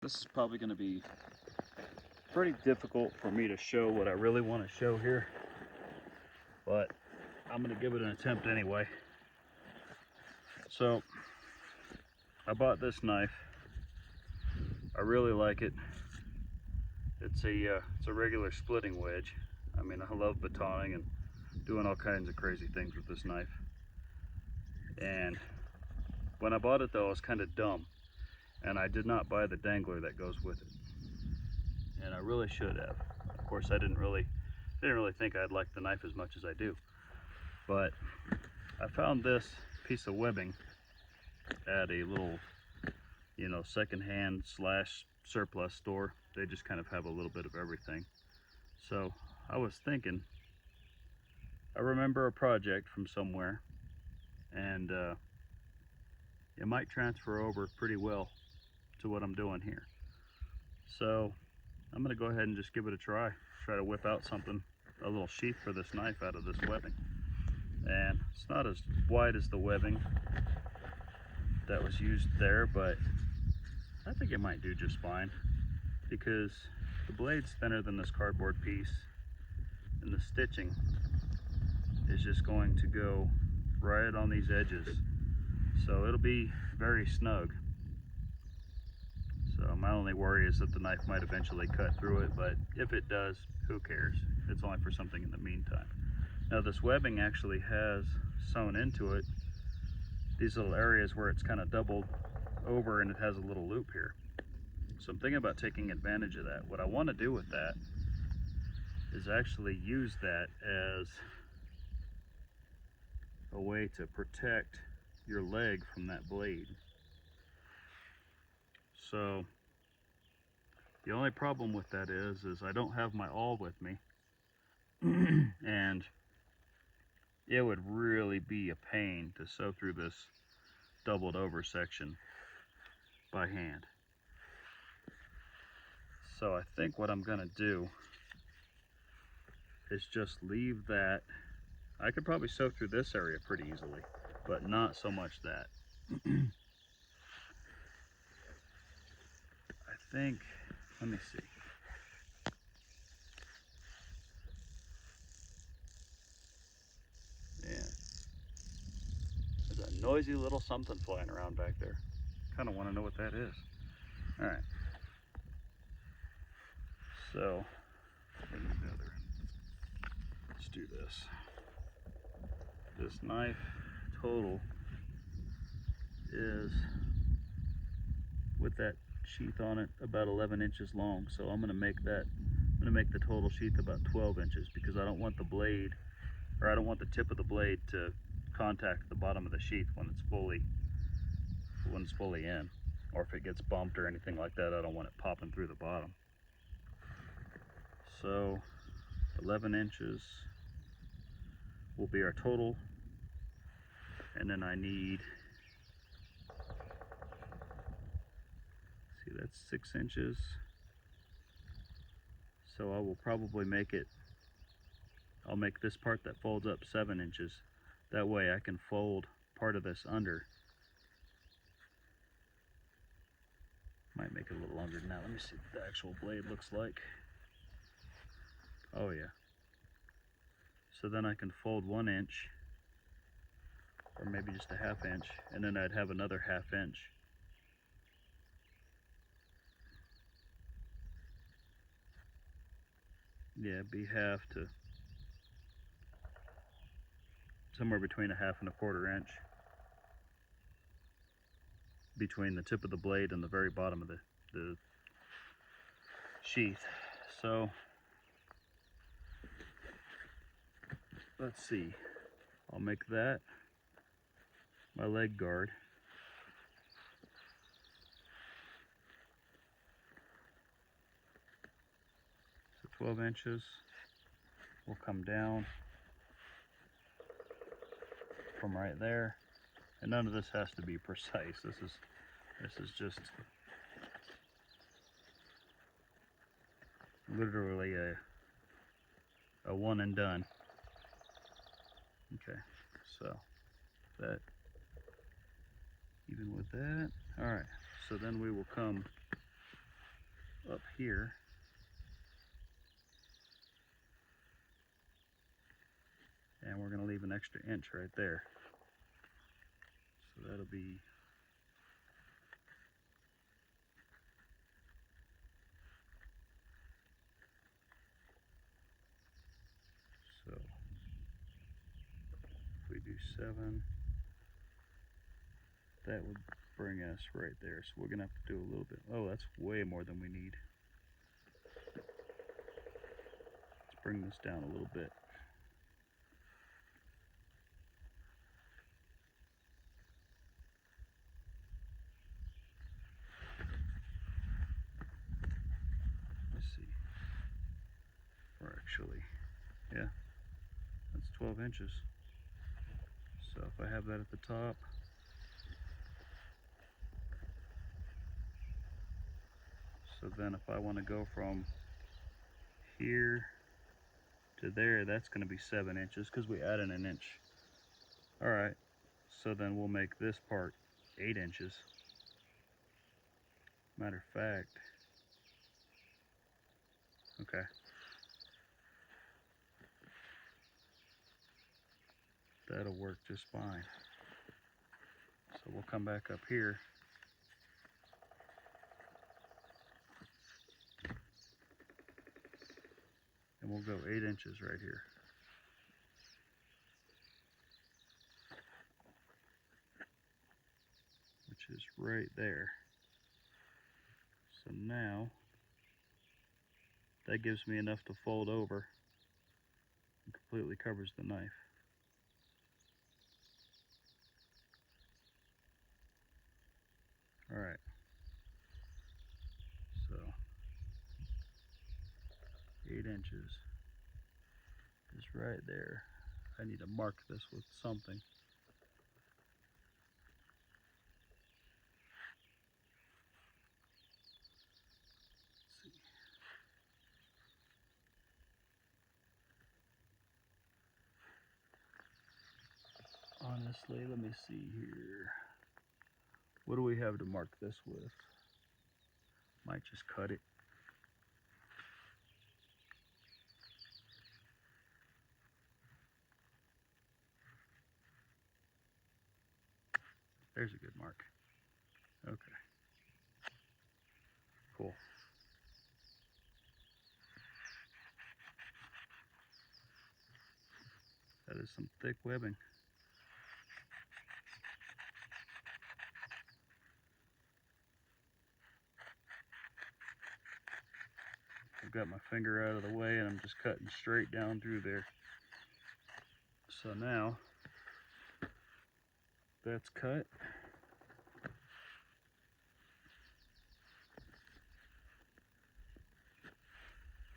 This is probably going to be pretty difficult for me to show what I really want to show here, but I'm going to give it an attempt anyway. So I bought this knife. I really like it. It's a regular splitting wedge. I mean, I love batoning and doing all kinds of crazy things with this knife. And when I bought it though, I was kind of dumb, and I did not buy the dangler that goes with it. And I really should have. Of course, I didn't really think I'd like the knife as much as I do. But I found this piece of webbing at a little, you know, secondhand slash surplus store. They just kind of have a little bit of everything. So I was thinking, I remember a project from somewhere, and it might transfer over pretty well to what I'm doing here. So I'm going to go ahead and just give it a try to whip out something, a little sheath for this knife out of this webbing. And it's not as wide as the webbing that was used there, but I think it might do just fine, because the blade's thinner than this cardboard piece, and the stitching is just going to go right on these edges, so it'll be very snug. So my only worry is that the knife might eventually cut through it, but if it does, who cares? It's only for something in the meantime. Now this webbing actually has sewn into it these little areas where it's kind of doubled over, and it has a little loop here. So I'm thinking about taking advantage of that. What I want to do with that is actually use that as a way to protect your leg from that blade. So the only problem with that is I don't have my awl with me, and it would really be a pain to sew through this doubled over section by hand. So I think what I'm gonna do is just leave that. I could probably sew through this area pretty easily, but not so much that. I think, let me see. Yeah, there's a noisy little something flying around back there. Kind of want to know what that is. All right. So, let's do this. This knife total is, with that sheath on it, about 11 inches long. So I'm going to make the total sheath about 12 inches, because I don't want the blade, or I don't want the tip of the blade to contact the bottom of the sheath when it's fully in, or if it gets bumped or anything like that, I don't want it popping through the bottom. So 11 inches will be our total, and then I need, see, that's 6 inches. So I will probably I'll make this part that folds up 7 inches. That way I can fold part of this under. Might make it a little longer than that. Let me see what the actual blade looks like. Oh yeah. So then I can fold 1 inch, or maybe just a 1/2 inch, and then I'd have another 1/2 inch. Yeah, it'd be half to somewhere between a 1/2 and a 1/4 inch between the tip of the blade and the very bottom of the sheath. So let's see, I'll make that my leg guard. So 12 inches will come down from right there, and none of this has to be precise. This is just literally a one and done. Okay, so that, even with that, all right, so then we will come up here. And we're going to leave an extra inch right there. So that'll be so if we do 7, that would bring us right there. So we're going to have to do a little bit. Oh, that's way more than we need. Let's bring this down a little bit. Let's see. Or actually, yeah, that's 12 inches. So if I have that at the top, so then if I want to go from here to there, that's going to be 7 inches because we added an inch. All right, so then we'll make this part 8 inches. Matter of fact, okay. That'll work just fine. So we'll come back up here. And we'll go 8 inches right here. Which is right there. So now, that gives me enough to fold over and completely covers the knife. All right. So 8 inches is right there. I need to mark this with something. Let's see. Honestly, let me see here. What do we have to mark this with? Might just cut it. There's a good mark. Okay. Cool. That is some thick webbing. I've got my finger out of the way and I'm just cutting straight down through there. So now that's cut.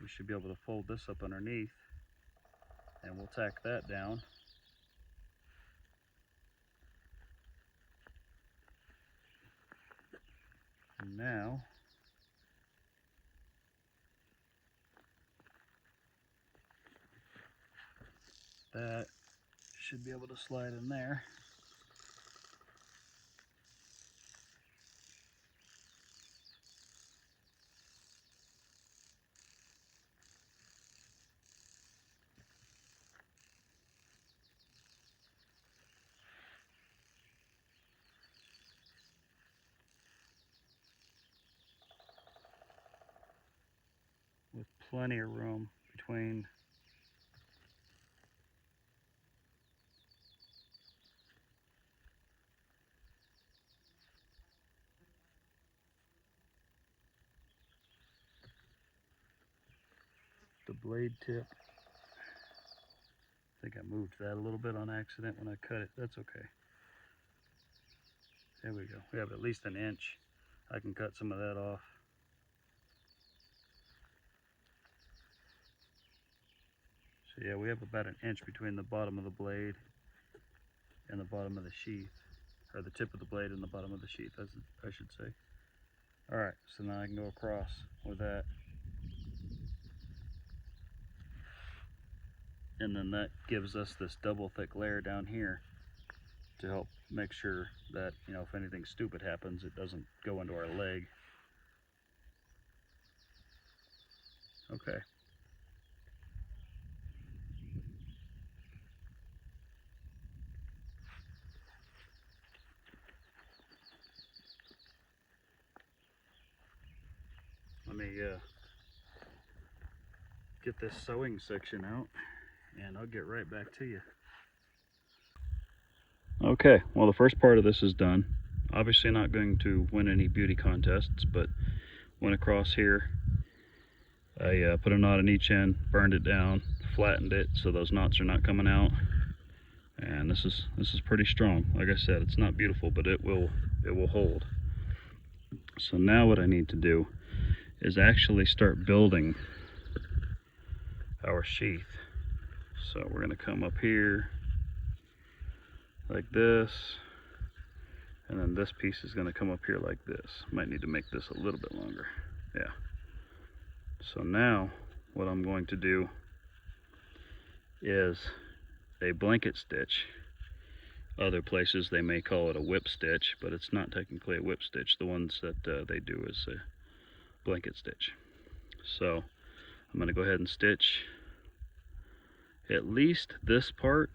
We should be able to fold this up underneath and we'll tack that down. And now that should be able to slide in there. With plenty of room between the blade tip. I think I moved that a little bit on accident when I cut it. That's okay. There we go. We have at least an inch. I can cut some of that off. So yeah, we have about an inch between the bottom of the blade and the bottom of the sheath, or the tip of the blade and the bottom of the sheath, as I should say. All right, so now I can go across with that. And then that gives us this double thick layer down here to help make sure that, you know, if anything stupid happens, it doesn't go into our leg. Okay. Let me get this sewing section out and I'll get right back to you. Okay, well the first part of this is done. Obviously not going to win any beauty contests, but went across here. I put a knot in each end, burned it down, flattened it so those knots are not coming out. And this is pretty strong. Like I said, it's not beautiful, but it will hold. So now what I need to do is actually start building our sheath. So we're going to come up here like this, and then this piece is going to come up here like this. Might need to make this a little bit longer. Yeah. So now what I'm going to do is a blanket stitch. Other places they may call it a whip stitch, but it's not technically a whip stitch. The ones that they do is a blanket stitch. So I'm going to go ahead and stitch at least this part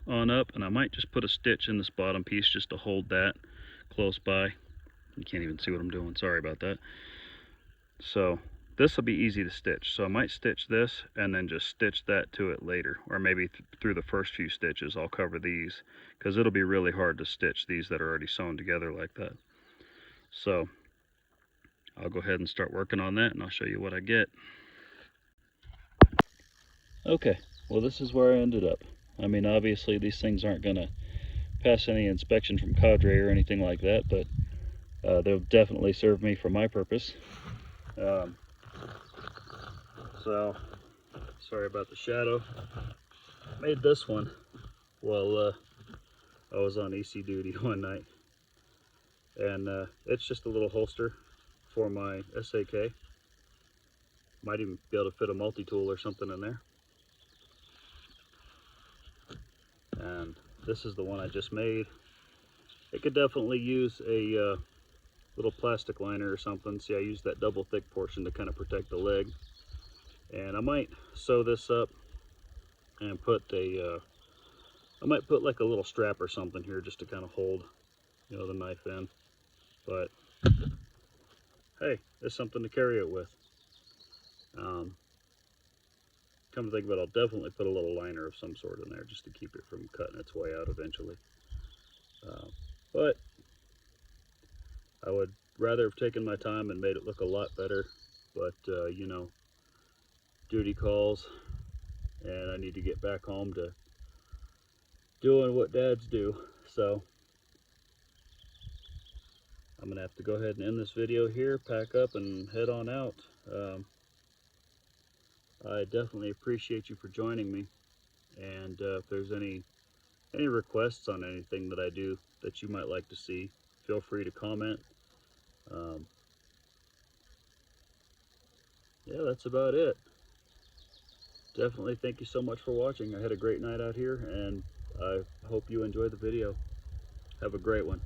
on up, and I might just put a stitch in this bottom piece just to hold that close by. You can't even see what I'm doing, sorry about that. So this will be easy to stitch, so I might stitch this and then just stitch that to it later, or maybe through the first few stitches I'll cover these, because it'll be really hard to stitch these that are already sewn together like that. So I'll go ahead and start working on that and I'll show you what I get. Okay, well this is where I ended up. I mean, obviously these things aren't going to pass any inspection from Cadre or anything like that, but they'll definitely serve me for my purpose. So, sorry about the shadow. Made this one while I was on EC duty one night. And it's just a little holster for my SAK. Might even be able to fit a multi-tool or something in there. And this is the one I just made. It could definitely use a little plastic liner or something. See, I used that double thick portion to kind of protect the leg. And I might sew this up and put a, I might put like a little strap or something here just to kind of hold, you know, the knife in. But hey, it's something to carry it with. Come to think of it, I'll definitely put a little liner of some sort in there just to keep it from cutting its way out eventually. But I would rather have taken my time and made it look a lot better. But you know, duty calls, and I need to get back home to doing what dads do. So I'm gonna have to go ahead and end this video here, pack up and head on out. I definitely appreciate you for joining me, and if there's any requests on anything that I do that you might like to see, feel free to comment. Yeah, that's about it. Definitely thank you so much for watching. I had a great night out here, and I hope you enjoyed the video. Have a great one.